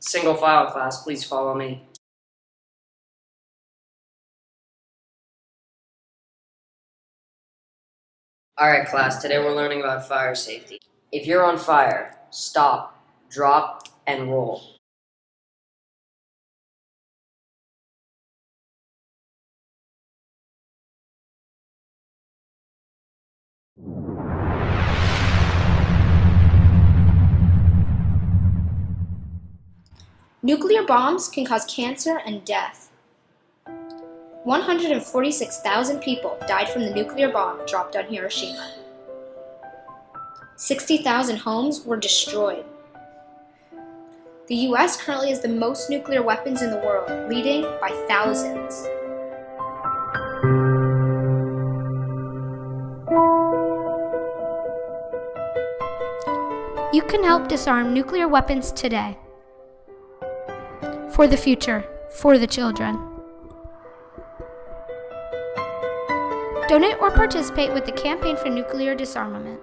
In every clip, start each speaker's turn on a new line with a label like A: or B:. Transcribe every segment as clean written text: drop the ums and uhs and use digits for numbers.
A: Single file class, please follow me. Alright class, today we're learning about fire safety. If you're on fire, stop, drop, and roll.
B: Nuclear bombs can cause cancer and death. 146,000 people died from the nuclear bomb dropped on Hiroshima. 60,000 homes were destroyed. The US currently has the most nuclear weapons in the world, leading by thousands. You can help disarm nuclear weapons today. For the future, for the children. Donate or participate with the Campaign for Nuclear Disarmament.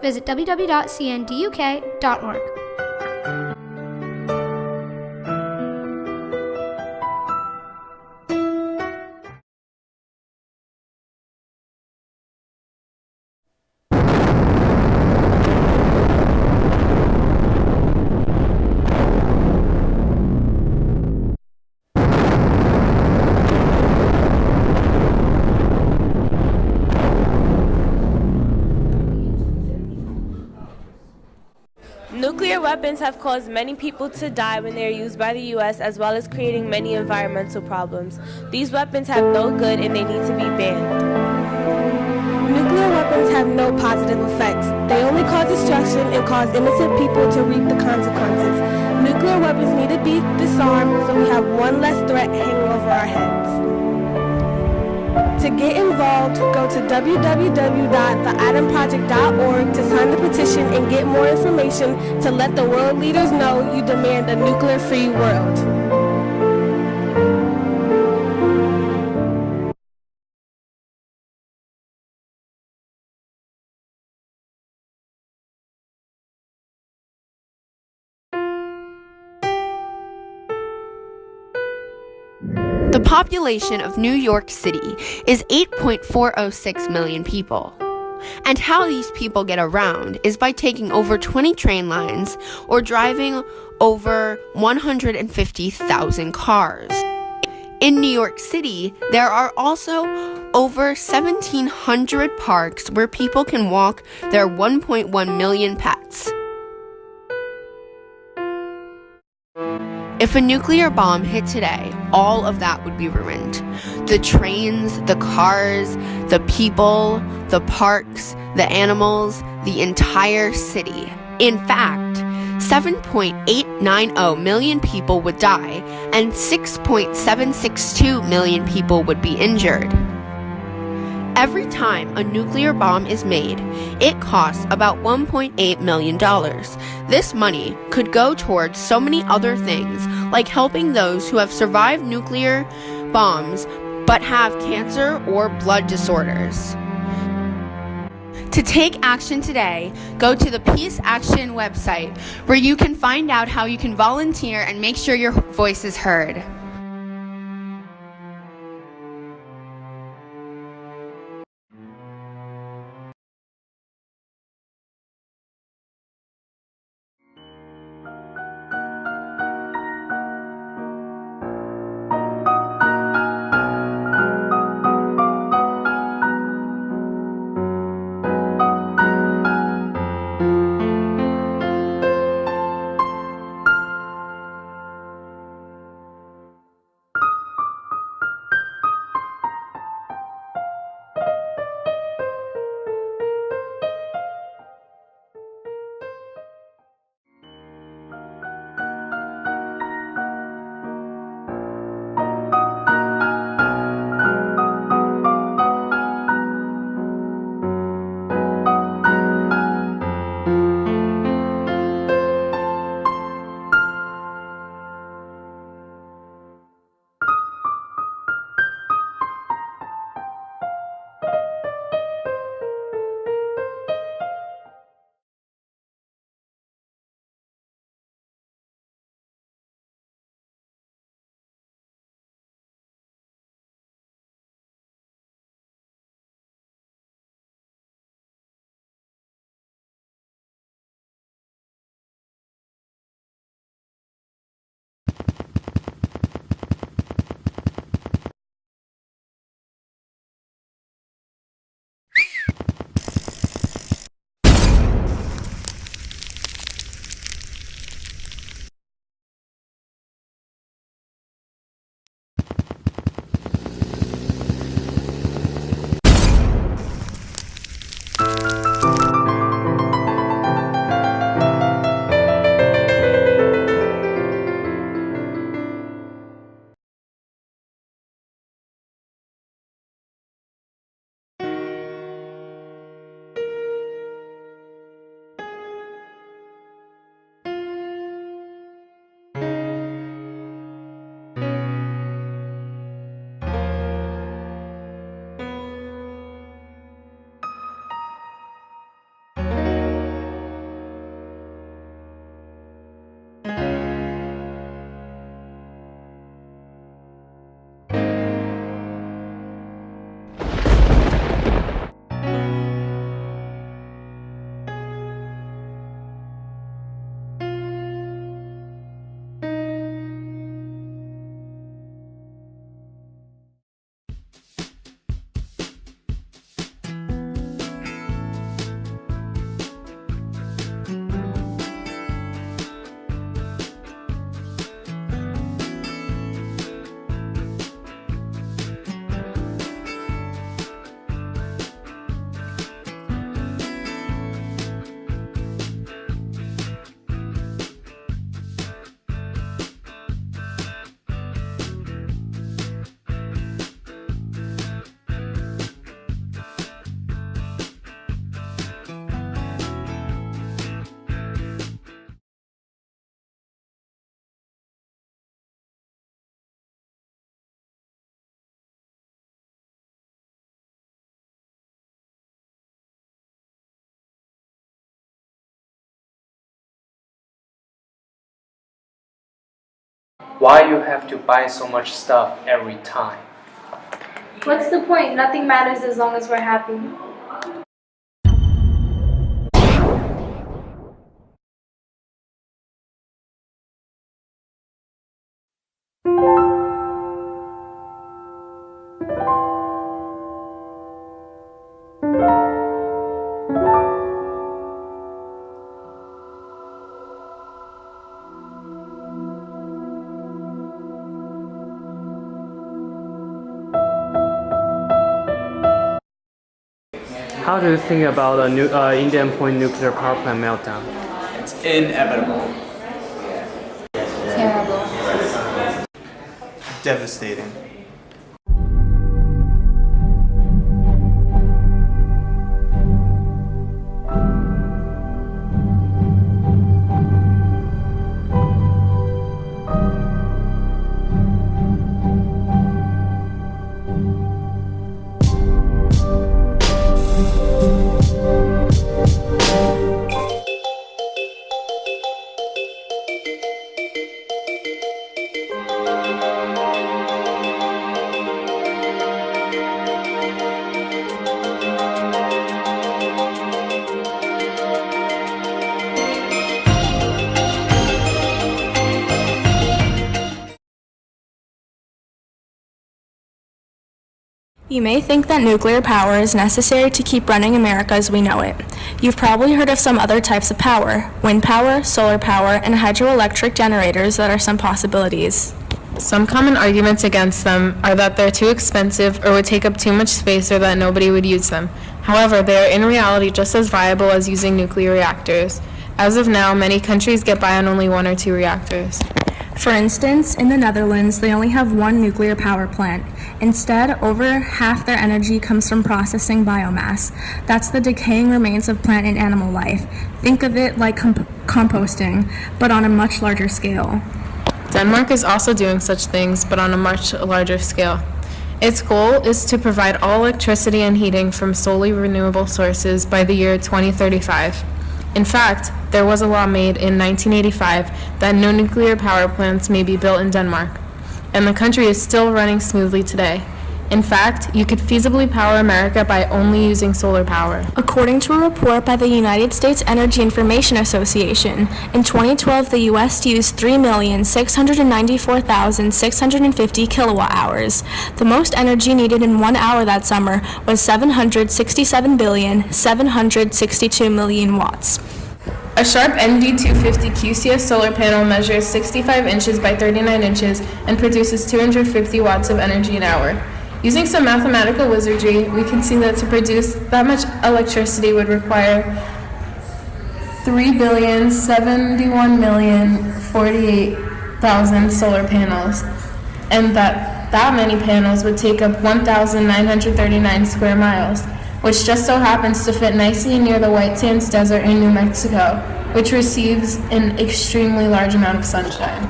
B: Visit www.cnduk.org.
C: Nuclear weapons have caused many people to die when they are used by the U.S., as well as creating many environmental problems. These weapons have no good and they need to be banned.
D: Nuclear weapons have no positive effects. They only cause destruction and cause innocent people to reap the consequences. Nuclear weapons need to be disarmed so we have one less threat hanging over our heads. To get involved, go to www.theatomproject.org to sign the petition and get more information to let the world leaders know you demand a nuclear-free world.
E: The population of New York City is 8.406 million people. And how these people get around is by taking over 20 train lines or driving over 150,000 cars. In New York City, there are also over 1,700 parks where people can walk their 1.1 million pets. If a nuclear bomb hit today, all of that would be ruined. The trains, the cars, the people, the parks, the animals, the entire city. In fact, 7.890 million people would die and 6.762 million people would be injured. Every time a nuclear bomb is made, it costs about $1.8 million. This money could go towards so many other things, like helping those who have survived nuclear bombs but have cancer or blood disorders. To take action today, go to the Peace Action website, where you can find out how you can volunteer and make sure your voice is heard.
F: Why you have to buy so much stuff every time?
G: What's the point? Nothing matters as long as we're happy.
F: How do you think about a Indian Point nuclear power plant meltdown?
H: It's inevitable.
B: Terrible.
H: Devastating.
I: You may think that nuclear power is necessary to keep running America as we know it. You've probably heard of some other types of power: wind power, solar power, and hydroelectric generators that are some possibilities.
J: Some common arguments against them are that they're too expensive or would take up too much space or that nobody would use them. However, they are in reality just as viable as using nuclear reactors. As of now, many countries get by on only 1 or 2 reactors.
I: For instance, in the Netherlands, they only have 1 nuclear power plant. Instead, over half their energy comes from processing biomass. That's the decaying remains of plant and animal life. Think of it like composting, but on a much larger scale.
J: Denmark is also doing such things, but on a much larger scale. Its goal is to provide all electricity and heating from solely renewable sources by the year 2035. In fact, there was a law made in 1985 that no nuclear power plants may be built in Denmark, and the country is still running smoothly today. In fact, you could feasibly power America by only using solar power.
I: According to a report by the United States Energy Information Association, in 2012 the U.S. used 3,694,650 kilowatt hours. The most energy needed in 1 hour that summer was 767,762,000,000 watts.
J: A Sharp ND250 QCS solar panel measures 65 inches by 39 inches and produces 250 watts of energy an hour. Using some mathematical wizardry, we can see that to produce that much electricity would require 3,071,048,000 solar panels, and that many panels would take up 1,939 square miles, which just so happens to fit nicely near the White Sands Desert in New Mexico, which receives an extremely large amount of sunshine.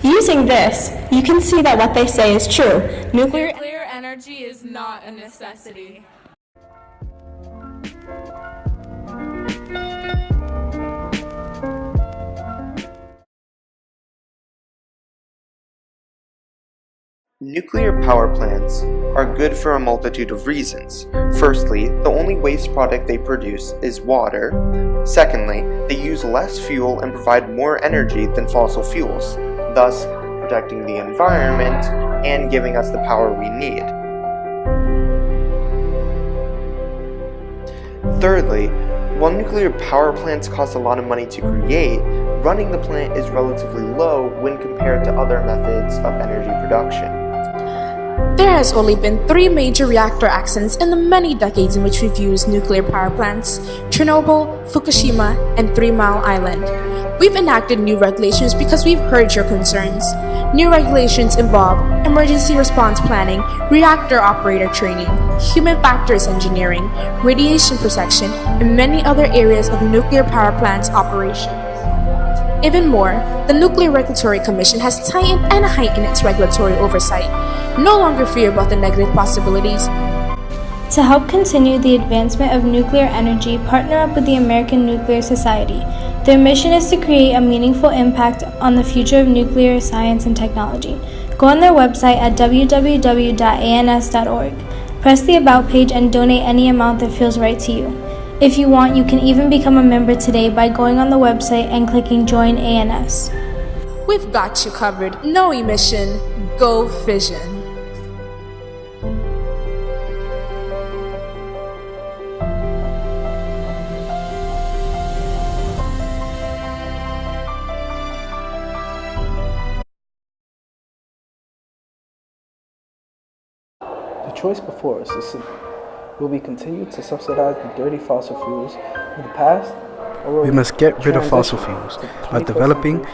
I: Using this, you can see that what they say is true. Nuclear
J: energy is not a necessity.
K: Nuclear power plants are good for a multitude of reasons. Firstly, the only waste product they produce is water. Secondly, they use less fuel and provide more energy than fossil fuels, thus protecting the environment and giving us the power we need. Thirdly, while nuclear power plants cost a lot of money to create, running the plant is relatively low when compared to other methods of energy production.
L: There has only been 3 major reactor accidents in the many decades in which we've used nuclear power plants: Chernobyl, Fukushima, and 3 Mile Island. We've enacted new regulations because we've heard your concerns. New regulations involve emergency response planning, reactor operator training, human factors engineering, radiation protection, and many other areas of nuclear power plants operation. Even more, the Nuclear Regulatory Commission has tightened and heightened its regulatory oversight. No longer fear about the negative possibilities.
G: To help continue the advancement of nuclear energy, partner up with the American Nuclear Society. Their mission is to create a meaningful impact on the future of nuclear science and technology. Go on their website at www.ans.org. Press the About page and donate any amount that feels right to you. If you want, you can even become a member today by going on the website and clicking Join ANS.
L: We've got you covered. No emission, go fission.
M: The choice before us is simple. Will we continue to subsidize the dirty fossil fuels of the past?
N: We must get rid of fossil fuels by developing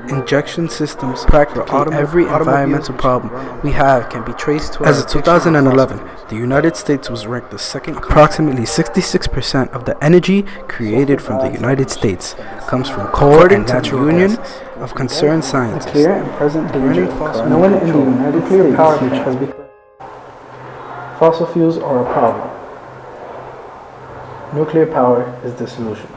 N: injection systems. Practically every environmental problem we have can be traced to. As of 2011, the United States was ranked the second. Approximately 66% of the energy created from the United States comes from coal and natural Union of Concerned Scientists.
M: Clear and present danger. No one in the United States has become. Fossil fuels are a problem. Nuclear power is the solution.